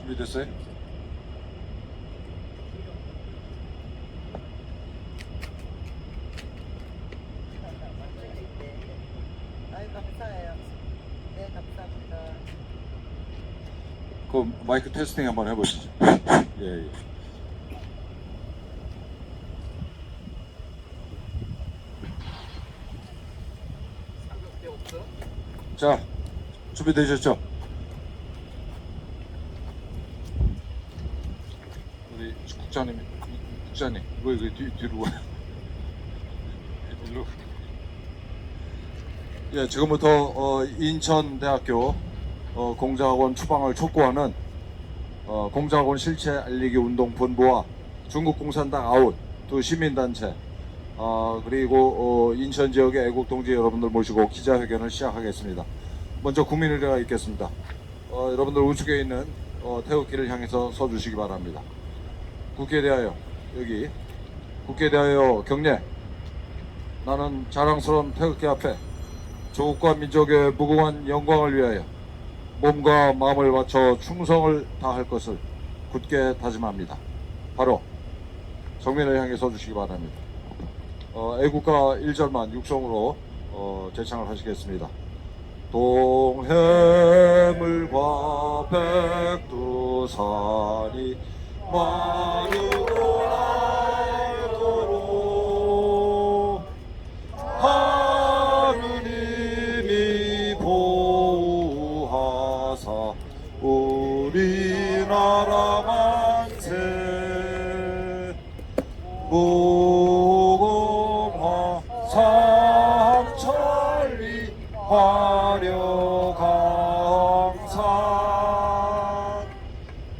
준비됐어요? 아유, 감사해요. 네, 감사합니다. 그 마이크 테스팅 한번 해보시죠. 예, 예. 자, 준비되셨죠? 우리 국장님, 이거 뒤로 와요. 일로. 예, 지금부터 인천대학교 공작원 추방을 촉구하는 공작원 실체 알리기 운동 본부와 중국 공산당 아웃 두 시민단체 그리고 인천 지역의 애국 동지 여러분들 모시고 기자회견을 시작하겠습니다. 먼저 국민의례가 있겠습니다. 여러분들 우측에 있는 태극기를 향해서 서주시기 바랍니다. 국기에 대하여 여기 국기에 대하여 경례. 나는 자랑스러운 태극기 앞에 조국과 민족의 무궁한 영광을 위하여 몸과 마음을 바쳐 충성을 다할 것을 굳게 다짐합니다. 바로 정면을 향해 서주시기 바랍니다. 애국가 1절만 육성으로 제창을 하시겠습니다. 동해물과 백두산이 마르고 닳도록 하느님이 보호하사 우리나라 만세. 무궁화 삼천리 화려강산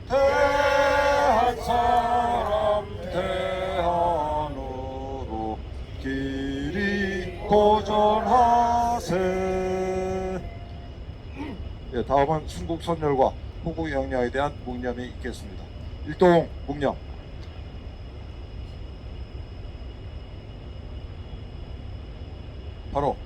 대한사람 대한으로 길이 고전하세. 예, 다음은 순국 선열과 후국 영야에 대한 묵념이 있겠습니다. 일동 묵념. 바로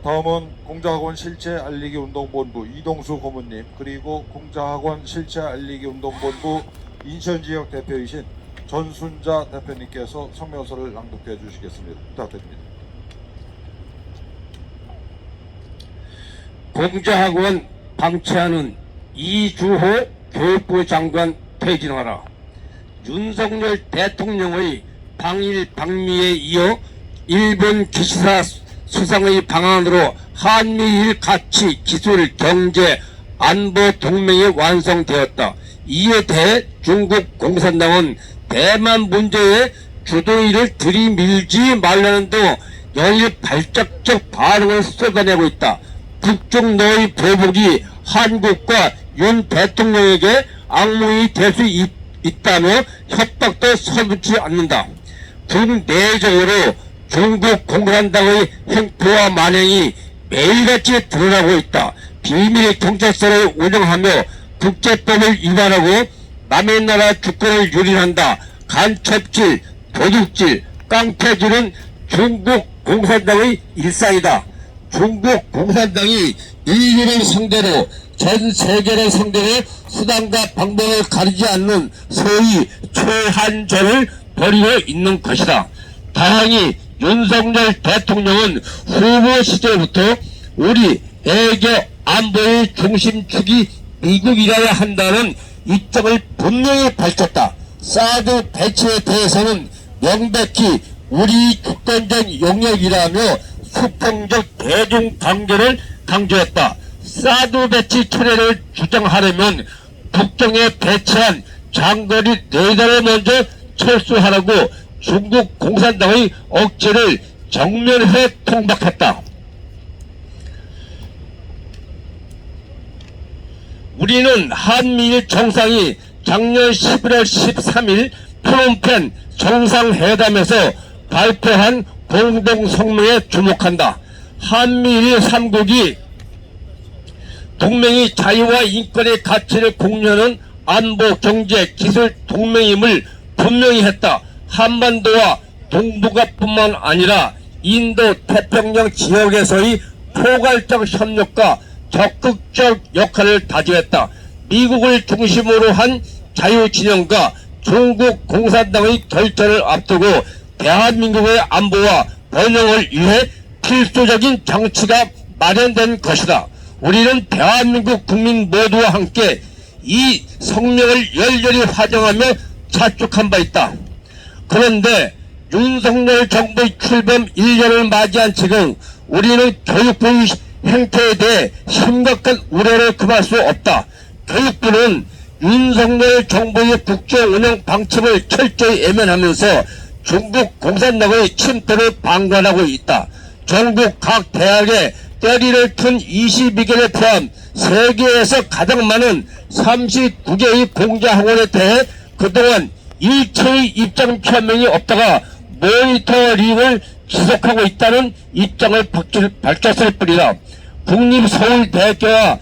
다음은 공작원 실체 알리기 운동본부 이동수 고문님, 그리고 공작원 실체 알리기 운동본부 인천지역 대표이신 전순자 대표님께서 성명서를 낭독해 주시겠습니다. 부탁드립니다. 공작원 방치하는 이주호 교육부 장관 퇴진하라. 윤석열 대통령의 방일 방미에 이어 일본 기시다 수상의 방안으로 한미일 가치, 기술, 경제, 안보 동맹이 완성되었다. 이에 대해 중국 공산당은 대만 문제에 주도의를 들이밀지 말라는 등 연일 발작적 반응을 쏟아내고 있다. 북중 너의 보복이 한국과 윤 대통령에게 악몽이 될 수 있다며 협박도 서두지 않는다. 국내적으로 중국 공산당의 행포와 만행이 매일같이 드러나고 있다. 비밀 경찰서를 운영하며 국제법을 위반하고 남의 나라 주권을 유린한다. 간첩질, 도둑질, 깡패질은 중국 공산당의 일상이다. 중국 공산당이 인류를 상대로, 전 세계를 상대로 수단과 방법을 가리지 않는 소위 초한전을 벌이고 있는 것이다. 다행히 윤석열 대통령은 후보 시절부터 우리 외교 안보의 중심축이 미국이라야 한다는 입장을 분명히 밝혔다. 사드 배치에 대해서는 명백히 우리 주권적 영역이라며 수평적 대중관계를 강조했다. 사드 배치 철회를 주장하려면 북경에 배치한 장거리 레이더를 먼저 철수하라고 중국 공산당의 억지를 정면에 통박했다. 우리는 한미일 정상이 작년 11월 13일 프놈펜 정상회담에서 발표한 공동성명에 주목한다. 한미일 3국이 동맹이 자유와 인권의 가치를 공유하는 안보, 경제, 기술 동맹임을 분명히 했다. 한반도와 동북아뿐만 아니라 인도 태평양 지역에서의 포괄적 협력과 적극적 역할을 다짐했다. 미국을 중심으로 한 자유진영과 중국 공산당의 결전을 앞두고 대한민국의 안보와 번영을 위해 필수적인 장치가 마련된 것이다. 우리는 대한민국 국민 모두와 함께 이 성명을 열렬히 환영하며 자축한 바 있다. 그런데 윤석열 정부의 출범 1년을 맞이한 지금 우리는 교육부의 행태에 대해 심각한 우려를 금할 수 없다. 교육부는 윤석열 정부의 국정 운영 방침을 철저히 외면하면서 중국 공산당의 침투를 방관하고 있다. 전국 각 대학에 때리를 튼 22개를 포함 세계에서 가장 많은 39개의 공자학원에 대해 그동안 일체의 입장 표명이 없다가 모니터링을 지속하고 있다는 입장을 밝혔을 뿐이다. 국립서울대학교와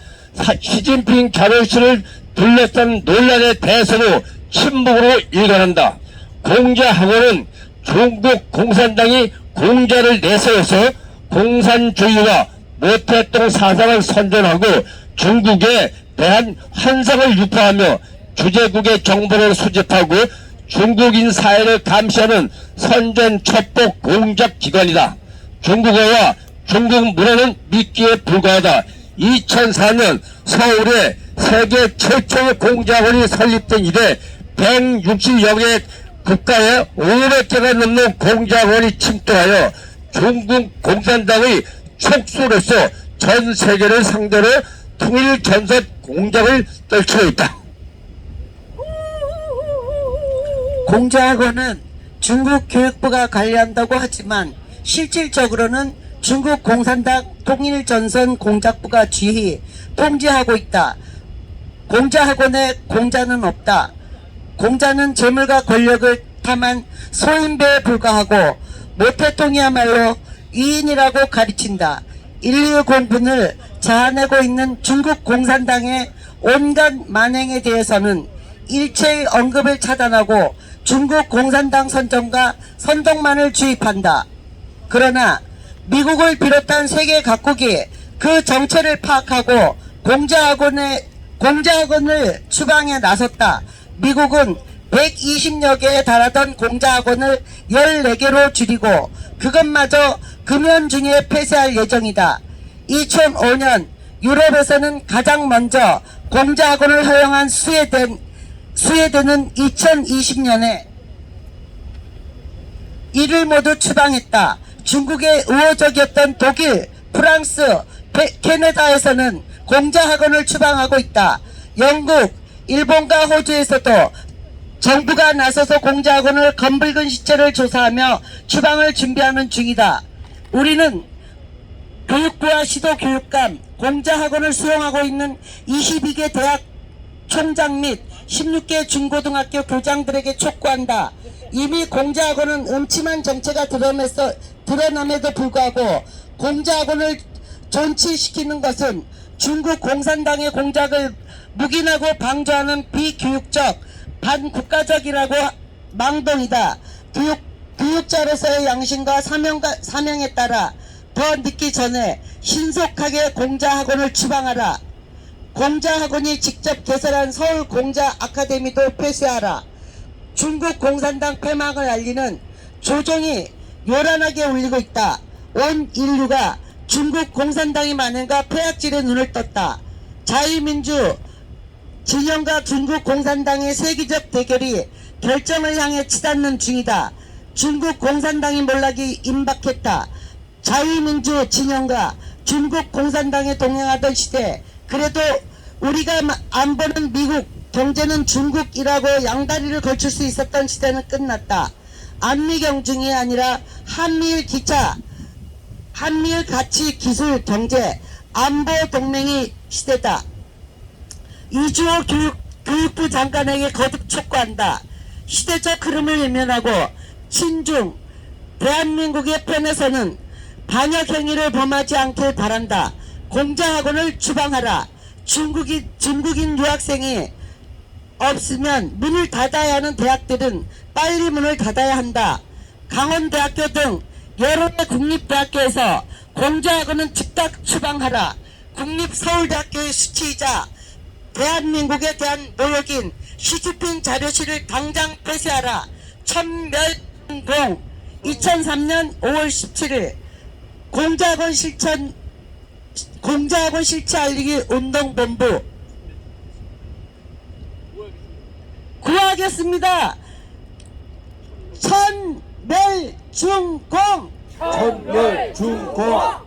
시진핑 자료실을 둘러싼 논란에 대해서도 침묵으로 일관한다. 공자학원은 중국 공산당이 공자를 내세워서 공산주의와 모태동 사상을 선전하고 중국에 대한 환상을 유포하며 주재국의 정보를 수집하고 중국인 사회를 감시하는 선전 첩보 공작 기관이다. 중국어와 중국 문화는 미끼에 불과하다. 2004년 서울에 세계 최초의 공자학원이 설립된 이래 160여 개 국가에 500개가 넘는 공자학원이 침투하여 중국 공산당의 촉수로서 전 세계를 상대로 통일 전선 공작을 떨치고 있다. 공자학원은 중국 교육부가 관리한다고 하지만 실질적으로는 중국 공산당 통일전선 공작부가 지휘, 통제하고 있다. 공자학원에 공자는 없다. 공자는 재물과 권력을 탐한 소인배에 불과하고 모태통이야말로 위인이라고 가르친다. 인류 공분을 자아내고 있는 중국 공산당의 온갖 만행에 대해서는 일체의 언급을 차단하고 중국 공산당 선정과 선동만을 주입한다. 그러나 미국을 비롯한 세계 각국이 그 정체를 파악하고 공자학원을 추방해 나섰다. 미국은 120여 개에 달하던 공자학원을 14개로 줄이고 그것마저 금연중에 폐쇄할 예정이다. 2005년 유럽에서는 가장 먼저 공자학원을 허용한 스웨덴은 2020년에 이를 모두 추방했다. 중국에 우호적이었던 독일, 프랑스, 캐나다에서는 공자학원을 추방하고 있다. 영국, 일본과 호주에서도 정부가 나서서 공자학원을 검붉은 시체를 조사하며 추방을 준비하는 중이다. 우리는 교육부와 시도교육감, 공자학원을 수용하고 있는 22개 대학 총장 및 16개 중고등학교 교장들에게 촉구한다. 이미 공자학원은 음침한 정체가 드러남에도 불구하고 공자학원을 존치시키는 것은 중국 공산당의 공작을 묵인하고 방조하는 비교육적, 반국가적이라고 망동이다. 교육자로서의 양심과 사명에 따라 더 늦기 전에 신속하게 공자학원을 추방하라. 공자학원이 직접 개설한 서울 공자 아카데미도 폐쇄하라. 중국 공산당 패망을 알리는 조종이 요란하게 울리고 있다. 온 인류가 중국 공산당의 만행과 폐악질에 눈을 떴다. 자유민주 진영과 중국 공산당의 세계적 대결이 결정을 향해 치닫는 중이다. 중국 공산당의 몰락이 임박했다. 자유민주 진영과 중국 공산당에 동행하던 시대, 그래도 우리가 안 보는 미국, 경제는 중국이라고 양다리를 걸칠 수 있었던 시대는 끝났다. 한미경중이 아니라 한미일 가치, 기술, 경제, 안보 동맹의 시대다. 이주호 교육부 장관에게 거듭 촉구한다. 시대적 흐름을 외면하고 친중, 대한민국의 편에서는 반역 행위를 범하지 않길 바란다. 공자학원을 추방하라. 중국인 유학생이 없으면 문을 닫아야 하는 대학들은 빨리 문을 닫아야 한다. 강원대학교 등 여러 개 국립대학교에서 공자학원은 즉각 추방하라. 국립서울대학교의 수치이자 대한민국에 대한 모욕인 시진핑 자료실을 당장 폐쇄하라. 천멸공 2003년 5월 17일 공자학원 실체 알리기 운동본부 구하겠습니다. 천멸중공 천멸중공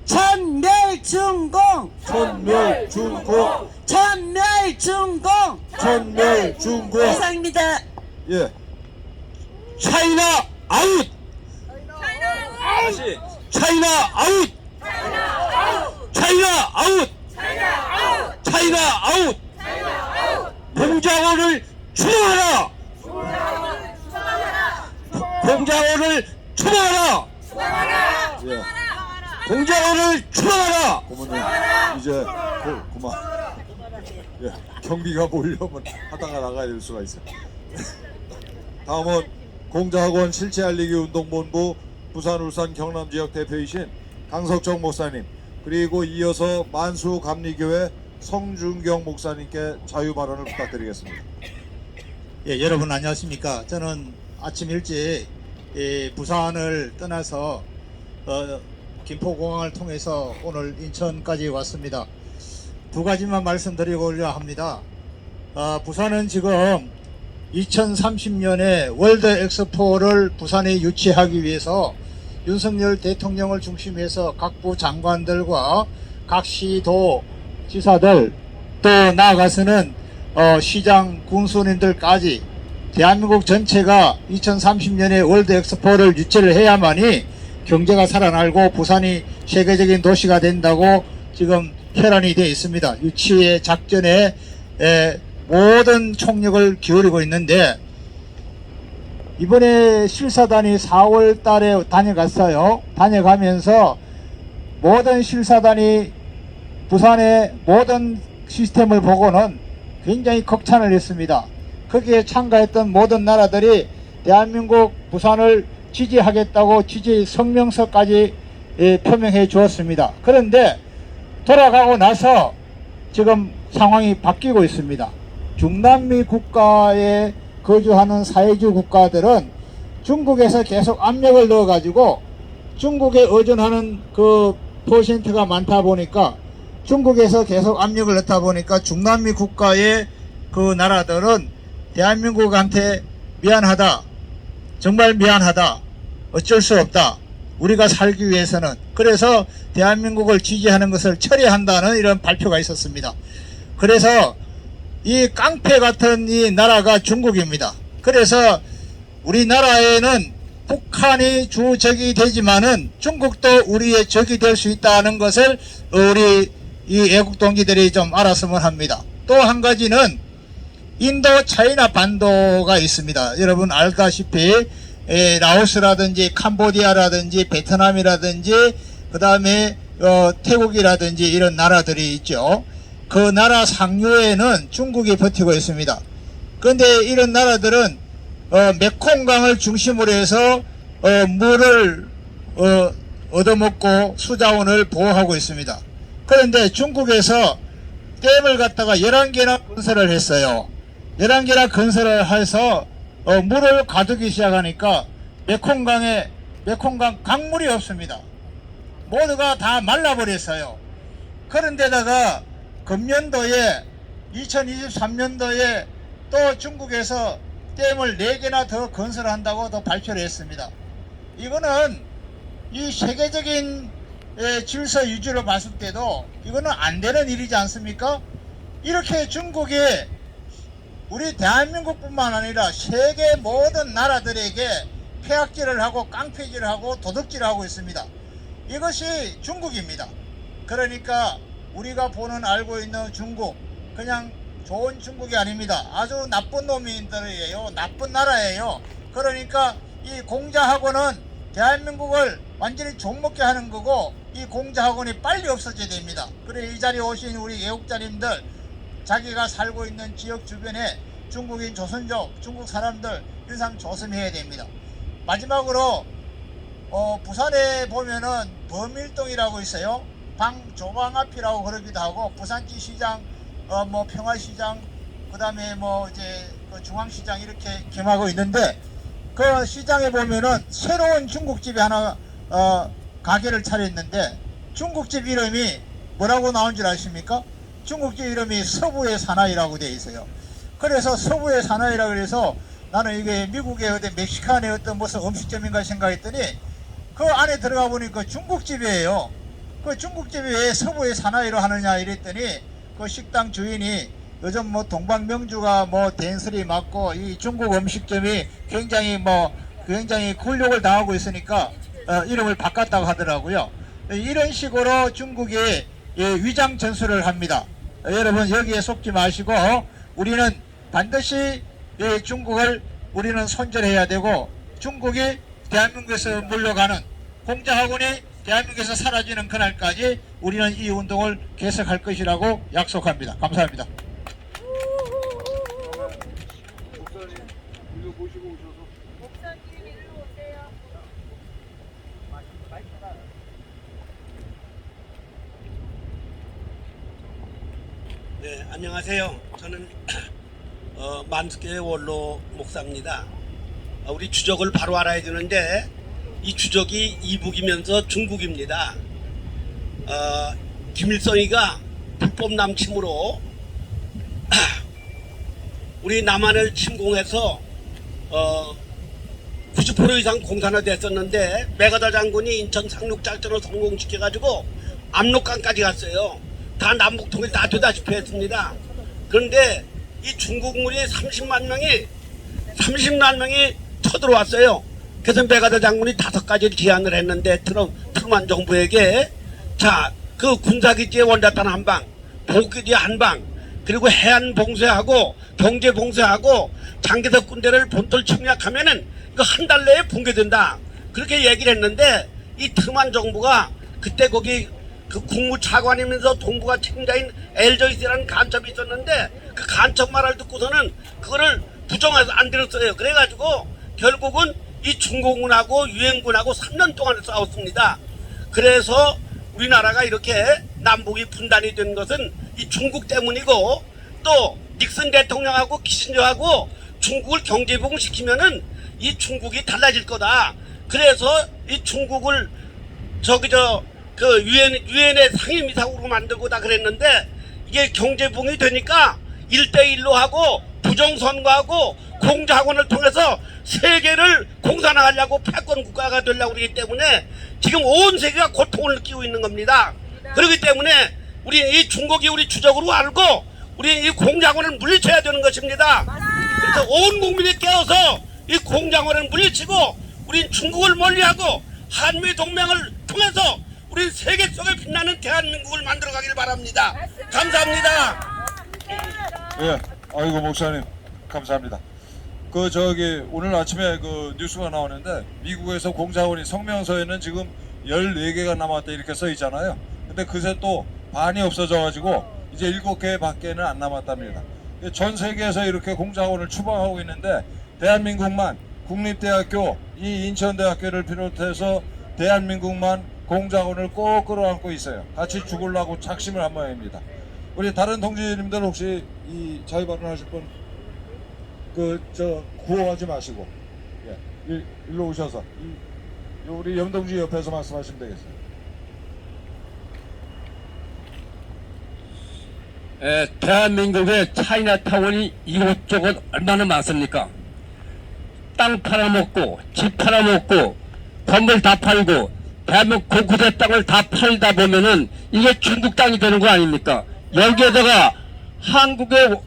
천멸중공 천멸중공 천멸중공 천멸중공. 이상입니다. 예. 차이나 아웃! 차이나 아웃! 차이나 아웃! 차이나 아웃! 공작원을 추방하라! 공작원을 추방하라! 예. 공작원을 추방하라! 고모님 이제 그만. 예. 경비가 몰려면 하다가 나가야 될 수가 있어요. 다음은 공자학원 실체 알리기 운동본부 부산, 울산, 경남 지역 대표이신 강석정 목사님, 그리고 이어서 만수 감리교회 성준경 목사님께 자유 발언을 부탁드리겠습니다. 예, 여러분 안녕하십니까. 저는 아침 일찍 부산을 떠나서 김포공항을 통해서 오늘 인천까지 왔습니다. 두 가지만 말씀드리고자 합니다. 부산은 지금 2030년에 월드 엑스포를 부산에 유치하기 위해서 윤석열 대통령을 중심해서 각부 장관들과 각 시도 지사들, 또 나아가서는 시장 군수님들까지 대한민국 전체가 2030년에 월드 엑스포를 유치를 해야만이 경제가 살아나고 부산이 세계적인 도시가 된다고 지금 혈안이 되어 있습니다. 유치의 작전에 모든 총력을 기울이고 있는데, 이번에 실사단이 4월 달에 다녀갔어요. 다녀가면서 모든 실사단이 부산의 모든 시스템을 보고는 굉장히 극찬을 했습니다. 거기에 참가했던 모든 나라들이 대한민국 부산을 지지하겠다고 지지 성명서까지 표명해 주었습니다. 그런데 돌아가고 나서 지금 상황이 바뀌고 있습니다. 중남미 국가에 거주하는 사회주의 국가들은 중국에서 계속 압력을 넣어가지고 중국에 의존하는 그 퍼센트가 많다 보니까, 중국에서 계속 압력을 넣다 보니까 중남미 국가의 그 나라들은 대한민국한테 미안하다, 정말 미안하다, 어쩔 수 없다, 우리가 살기 위해서는, 그래서 대한민국을 지지하는 것을 철회한다는 이런 발표가 있었습니다. 그래서 이 깡패 같은 이 나라가 중국입니다. 그래서 우리나라에는 북한이 주적이 되지만은 중국도 우리의 적이 될 수 있다는 것을 우리 이 애국 동지들이 좀 알았으면 합니다. 또 한 가지는 인도 차이나 반도가 있습니다. 여러분 알다시피 라오스라든지 캄보디아라든지 베트남이라든지 그 다음에 태국이라든지 이런 나라들이 있죠. 그 나라 상류에는 중국이 버티고 있습니다. 그런데 이런 나라들은 메콩강을 중심으로 해서 물을 얻어먹고 수자원을 보호하고 있습니다. 그런데 중국에서 댐을 갖다가 11개나 건설을 했어요. 11개나 건설을 해서 물을 가두기 시작하니까 메콩강 강물이 없습니다. 모두가 다 말라버렸어요. 그런데다가 금년도에 2023년도에 또 중국에서 댐을 4개나 더 건설한다고 더 발표를 했습니다. 이거는 이 세계적인 질서 유지로 봤을 때도 이거는 안 되는 일이지 않습니까? 이렇게 중국이 우리 대한민국뿐만 아니라 세계 모든 나라들에게 폐악질을 하고 깡패질을 하고 도둑질을 하고 있습니다. 이것이 중국입니다. 그러니까 우리가 알고 있는 중국, 그냥 좋은 중국이 아닙니다. 아주 나쁜 놈들이에요. 나쁜 나라예요. 그러니까 이 공자학원은 대한민국을 완전히 종먹게 하는 거고, 이 공자학원이 빨리 없어져야 됩니다. 그래 이 자리에 오신 우리 애국자님들, 자기가 살고 있는 지역 주변에 중국인 조선족, 중국 사람들 일상 조심해야 됩니다. 마지막으로 부산에 보면은 범일동이라고 있어요. 조방 앞이라고 그러기도 하고 부산시 시장 뭐 평화시장, 그다음에 뭐 이제 그 중앙시장 이렇게 겸하고 있는데 그 시장에 보면은 새로운 중국집이 하나 가게를 차렸는데 중국집 이름이 뭐라고 나온 줄 아십니까? 중국집 이름이 서부의 사나이라고 되어 있어요. 그래서 서부의 사나이라 그래서 나는 이게 미국의 어떤 멕시칸의 어떤 무슨 음식점인가 생각했더니 그 안에 들어가 보니까 중국집이에요. 그 중국집이 왜 서부의 사나이로 하느냐 이랬더니 그 식당 주인이 요즘 뭐 동방명주가 뭐 댄스리 맞고 이 중국 음식점이 굉장히 굴욕을 당하고 있으니까 이름을 바꿨다고 하더라고요. 이런 식으로 중국이 위장 전술을 합니다. 여러분 여기에 속지 마시고 우리는 반드시 중국을 우리는 손절해야 되고 중국이 대한민국에서 물러가는 공자학원이 대한민국에서 사라지는 그날까지 우리는 이 운동을 계속할 것이라고 약속합니다. 감사합니다. 네, 안녕하세요. 저는 만숙교회 원로 목사입니다. 우리 주적을 바로 알아야 되는데 이 주적이 이북이면서 중국입니다. 김일성이가 불법 남침으로 우리 남한을 침공해서 90% 이상 공산화됐었는데 메가더 장군이 인천 상륙작전을 성공시켜가지고 압록강까지 갔어요. 다 남북통일 다 되다시피 했습니다. 그런데 이 중국물이 30만 명이 쳐들어왔어요. 그래서 메가더 장군이 5가지를 제안을 했는데 트루만 정부에게 자, 그 군사기지의 원자탄 한 방, 보기지 한 방, 그리고 해안 봉쇄하고 경제 봉쇄하고 장개석 군대를 본토를 침략하면은 그 한 달 내에 붕괴된다. 그렇게 얘기를 했는데 이 트루만 정부가 그때 거기 그 국무차관이면서 동북아 책임자인 엘저이스라는 간첩이 있었는데 그 간첩 말을 듣고서는 그거를 부정해서 안 들었어요. 그래가지고 결국은 이 중공군하고 유엔군하고 3년 동안 싸웠습니다. 그래서 우리나라가 이렇게 남북이 분단이 된 것은 이 중국 때문이고 또 닉슨 대통령하고 키신저하고 중국을 경제부흥시키면은 이 중국이 달라질 거다. 그래서 이 중국을 그 유엔의 상임이사국으로 만들고 다 그랬는데 이게 경제붕이 되니까 1대1로 하고 부정선거하고 공자학원을 통해서 세계를 공산화하려고 패권 국가가 되려고 그러기 때문에 지금 온 세계가 고통을 느끼고 있는 겁니다. 그렇기 때문에 우리 이 중국이 우리 주적으로 알고 우리 이 공자학원을 물리쳐야 되는 것입니다. 그래서 온 국민이 깨어서 이 공자학원을 물리치고 우린 중국을 멀리하고 한미 동맹을 통해서 우리 세계 속에 빛나는 대한민국을 만들어가길 바랍니다. 감사합니다. 예, 아이고 목사님 감사합니다. 오늘 아침에 그 뉴스가 나오는데 미국에서 공자원이 성명서에는 지금 14개가 남았다 이렇게 써 있잖아요. 근데 그새 또 반이 없어져가지고 이제 7개 밖에는 안 남았답니다. 전 세계에서 이렇게 공자원을 추방하고 있는데 대한민국만 국립대학교 이 인천대학교를 비롯해서 대한민국만 공자원을 꼭 끌어안고 있어요. 같이 죽으려고 작심을 한 모양입니다. 우리 다른 동지님들 혹시 이 자유 발언하실 분 구호하지 마시고 일로 오셔서 우리 염동지 옆에서 말씀하시면 되겠어요. 대한민국의 차이나타운이 이곳저곳 얼마나 많습니까? 땅 팔아먹고 집 팔아먹고 건물 다 팔고 대한민국 곳곳의 땅을 다 팔다 보면은 이게 중국 땅이 되는 거 아닙니까? 여기에다가 한국의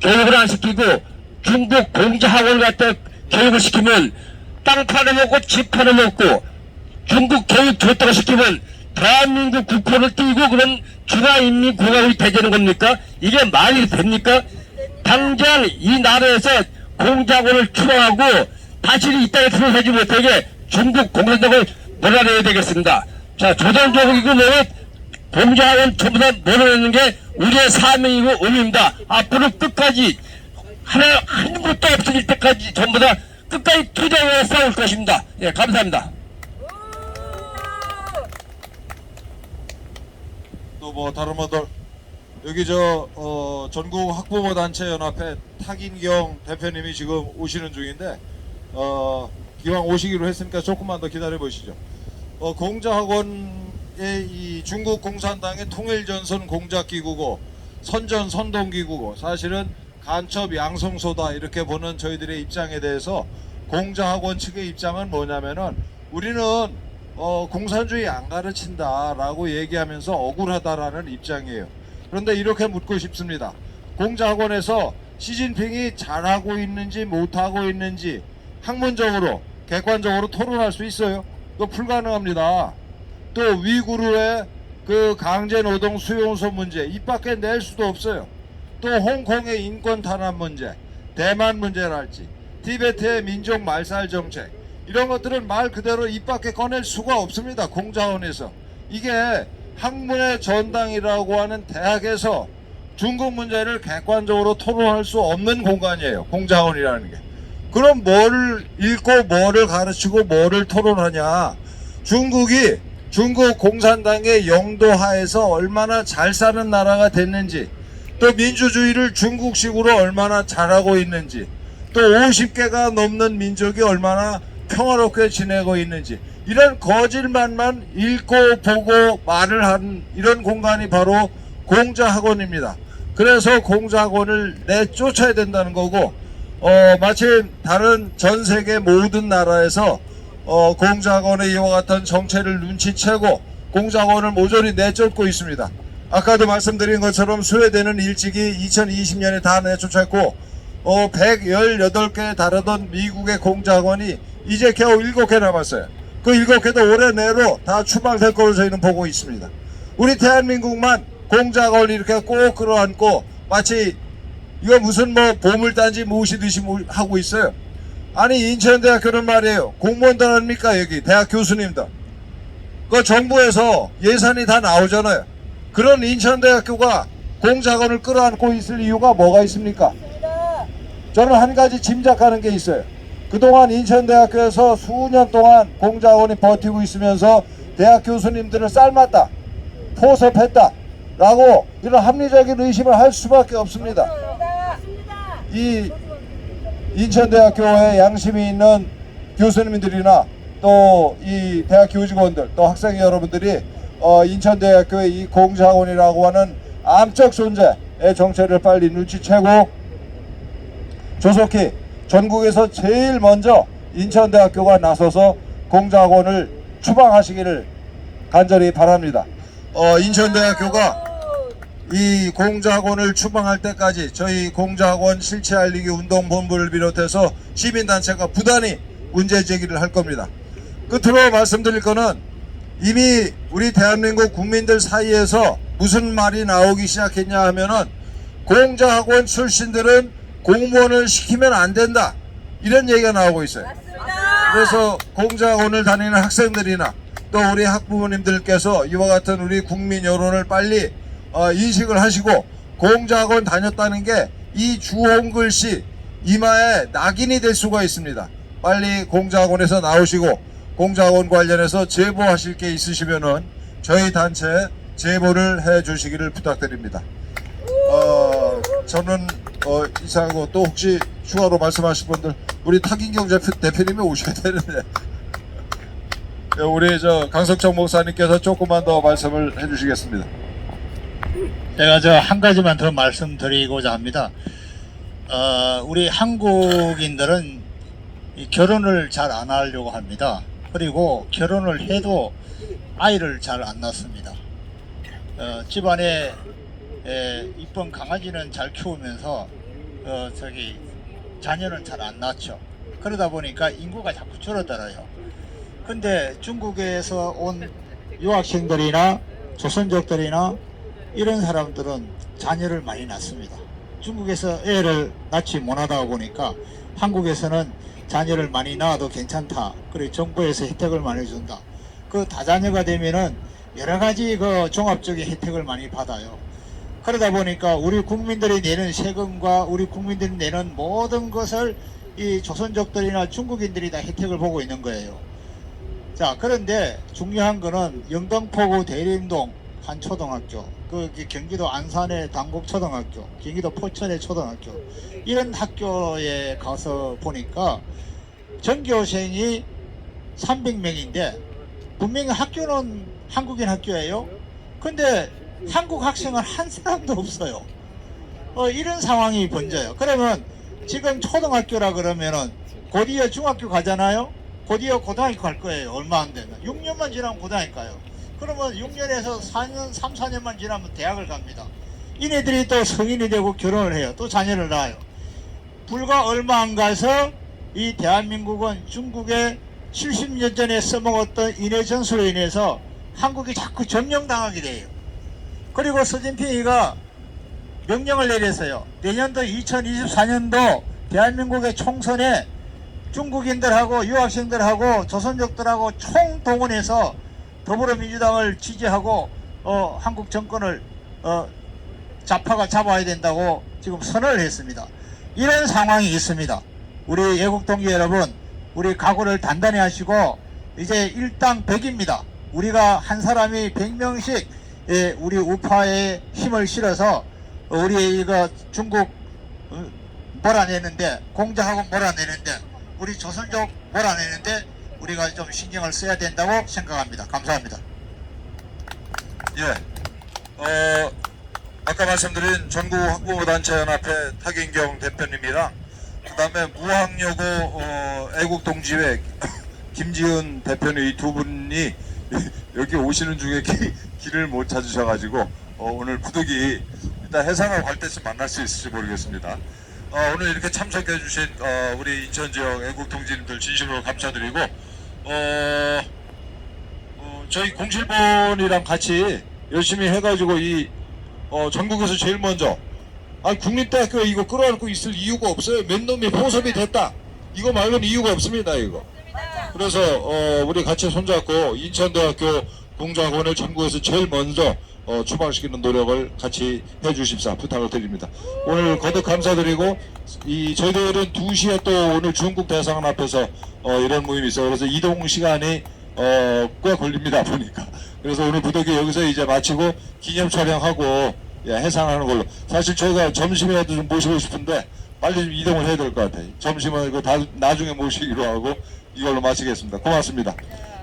교육을 안 시키고 중국 공자학원을 갖다 교육을 시키면 땅 팔아먹고 집 팔아먹고 중국 교육 좋다고 시키면 대한민국 국호를 띄고 그런 중화인민공화국이 되는 겁니까? 이게 말이 됩니까? 당장 이 나라에서 공자학원을 추방하고 다시 이 땅에 들어서지 못하게 중국 공산당을 몰아내야 되겠습니다. 자, 조선조국이고 공자학원 전부 다 몰아내는 게 우리의 사명이고 의무입니다. 앞으로 끝까지 한 것도 없어질 때까지 전부 다 끝까지 투쟁해 싸울 것입니다. 예, 감사합니다. 또 뭐 다른 분들 여기 전국 학부모 단체 연합회 탁인경 대표님이 지금 오시는 중인데 기왕 오시기로 했으니까 조금만 더 기다려 보시죠. 공자학원의 이 중국 공산당의 통일전선 공작기구고 선전 선동기구고 사실은 간첩 양성소다 이렇게 보는 저희들의 입장에 대해서 공자학원 측의 입장은 뭐냐면은 우리는 공산주의 안 가르친다라고 얘기하면서 억울하다라는 입장이에요. 그런데 이렇게 묻고 싶습니다. 공자학원에서 시진핑이 잘하고 있는지 못하고 있는지 학문적으로 객관적으로 토론할 수 있어요? 그거 불가능합니다. 또 위구르의 그 강제노동 수용소 문제 입 밖에 낼 수도 없어요. 또 홍콩의 인권 탄압 문제, 대만 문제랄지 티베트의 민족 말살 정책 이런 것들은 말 그대로 입 밖에 꺼낼 수가 없습니다. 공자원에서. 이게 학문의 전당이라고 하는 대학에서 중국 문제를 객관적으로 토론할 수 없는 공간이에요. 공자원이라는 게. 그럼 뭐를 읽고 뭐를 가르치고 뭐를 토론하냐. 중국이 중국 공산당의 영도하에서 얼마나 잘 사는 나라가 됐는지 또 민주주의를 중국식으로 얼마나 잘하고 있는지 또 50개가 넘는 민족이 얼마나 평화롭게 지내고 있는지 이런 거짓말만 읽고 보고 말을 하는 이런 공간이 바로 공자학원입니다. 그래서 공자학원을 내쫓아야 된다는 거고 마침 다른 전 세계 모든 나라에서 공자학원의 이와 같은 정체를 눈치채고 공자학원을 모조리 내쫓고 있습니다. 아까도 말씀드린 것처럼 스웨덴은 일찍이 2020년에 다 내쫓았고 118개에 달하던 미국의 공자학원이 이제 겨우 7개 남았어요. 그 7개도 올해 내로 다 추방될 걸로 저희는 보고 있습니다. 우리 대한민국만 공자학원을 이렇게 꼭 끌어안고 마치 이거 무슨 뭐 보물단지 모시듯이 하고 있어요. 아니 인천대학교는 말이에요. 공무원들 아닙니까 여기 대학 교수님들. 그 정부에서 예산이 다 나오잖아요. 그런 인천대학교가 공자학원을 끌어안고 있을 이유가 뭐가 있습니까? 저는 한 가지 짐작하는 게 있어요. 그동안 인천대학교에서 수년 동안 공자학원이 버티고 있으면서 대학 교수님들을 삶았다, 포섭했다 라고 이런 합리적인 의심을 할 수밖에 없습니다. 이 인천대학교에 양심이 있는 교수님들이나 또 이 대학 교직원들 또 학생 여러분들이 인천대학교의 이 공자학원이라고 하는 암적 존재의 정체를 빨리 눈치채고 조속히 전국에서 제일 먼저 인천대학교가 나서서 공자학원을 추방하시기를 간절히 바랍니다. 인천대학교가 이 공자학원을 추방할 때까지 저희 공자학원 실체 알리기 운동본부를 비롯해서 시민단체가 부단히 문제 제기를 할 겁니다. 끝으로 말씀드릴 거는 이미 우리 대한민국 국민들 사이에서 무슨 말이 나오기 시작했냐 하면은 공자학원 출신들은 공무원을 시키면 안 된다 이런 얘기가 나오고 있어요. 그래서 공자학원을 다니는 학생들이나 또 우리 학부모님들께서 이와 같은 우리 국민 여론을 빨리 인식을 하시고 공자학원 다녔다는 게 이 주홍글씨 이마에 낙인이 될 수가 있습니다. 빨리 공자학원에서 나오시고 공자학원 관련해서 제보하실 게 있으시면은 저희 단체 제보를 해 주시기를 부탁드립니다. 저는 이상하고 또 혹시 추가로 말씀하실 분들 우리 탁인경 대표님이 오셔야 되는데 우리 강석정 목사님께서 조금만 더 말씀을 해주시겠습니다. 제가 한 가지만 더 말씀드리고자 합니다. 우리 한국인들은 이 결혼을 잘 안 하려고 합니다. 그리고 결혼을 해도 아이를 잘 안 낳습니다. 집안에 이쁜 강아지는 잘 키우면서 자녀는 잘 안 낳죠. 그러다 보니까 인구가 자꾸 줄어들어요. 근데 중국에서 온 유학생들이나 조선족들이나 이런 사람들은 자녀를 많이 낳습니다. 중국에서 애를 낳지 못하다 보니까 한국에서는 자녀를 많이 낳아도 괜찮다. 그리고 정부에서 혜택을 많이 준다. 그 다자녀가 되면은 여러 가지 그 종합적인 혜택을 많이 받아요. 그러다 보니까 우리 국민들이 내는 세금과 우리 국민들이 내는 모든 것을 이 조선족들이나 중국인들이 다 혜택을 보고 있는 거예요. 자, 그런데 중요한 거는 영등포구 대림동 한 초등학교, 그 경기도 안산의 당곡초등학교, 경기도 포천의 초등학교, 이런 학교에 가서 보니까 전교생이 300명인데 분명히 학교는 한국인 학교예요. 근데 한국 학생은 한 사람도 없어요. 이런 상황이 번져요. 그러면 지금 초등학교라 그러면은 곧이어 중학교 가잖아요. 곧이어 고등학교 갈 거예요. 얼마 안 되면 6년만 지나면 고등학교 가요. 그러면 6년에서 4년, 3, 4년만 지나면 대학을 갑니다. 이네들이 또 성인이 되고 결혼을 해요. 또 자녀를 낳아요. 불과 얼마 안 가서 이 대한민국은 중국의 70년 전에 써먹었던 인해 전술로 인해서 한국이 자꾸 점령당하게 돼요. 그리고 서진핑이가 명령을 내렸어요. 내년도 2024년도 대한민국의 총선에 중국인들하고 유학생들하고 조선족들하고 총동원해서 더불어민주당을 지지하고 한국 정권을 좌파가 잡아야 된다고 지금 선언을 했습니다. 이런 상황이 있습니다. 우리 애국동지 여러분, 우리 각오를 단단히 하시고 이제 일당 100입니다. 우리가 한 사람이 100명씩 우리 우파에 힘을 실어서 우리 이거 중국 몰아내는데, 공자하고 몰아내는데, 우리 조선족 몰아내는데 우리가 좀 신경을 써야 된다고 생각합니다. 감사합니다. 예, 아까 말씀드린 전국 학부모단체연합회 타긴경 대표님이랑 그 다음에 무학여고 애국동지회 김지은 대표님, 이 두 분이 여기 오시는 중에 길을 못 찾으셔가지고 오늘 부득이 일단 해상을 갈 때쯤 만날 수 있을지 모르겠습니다. 오늘 이렇게 참석해 주신 우리 인천 지역 애국동지님들 진심으로 감사드리고 저희 공실본이랑 같이 열심히 해가지고 이 전국에서 제일 먼저 국립대학교 이거 끌어안고 있을 이유가 없어요. 몇 놈이 포섭이 됐다 이거 말고는 이유가 없습니다. 이거 그래서 우리 같이 손잡고 인천대학교 공자학원을 전국에서 제일 먼저 추방시키는 노력을 같이 해주십사 부탁을 드립니다. 오늘 거듭 감사드리고 저희들은 2시에 또 오늘 중국 대사관 앞에서 이런 모임이 있어요. 그래서 이동 시간이 꽤 걸립니다 보니까. 그래서 오늘 부득이 여기서 이제 마치고 기념 촬영하고 해상하는 걸로. 사실 저희가 점심이라도 좀 모시고 싶은데 빨리 좀 이동을 해야 될 것 같아요. 점심은 이거 나중에 모시기로 하고 이걸로 마치겠습니다. 고맙습니다.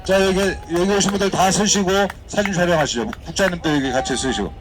자, 여기 오신 분들 다 서시고 사진 촬영하시죠. 국장님도 여기 같이 서시고.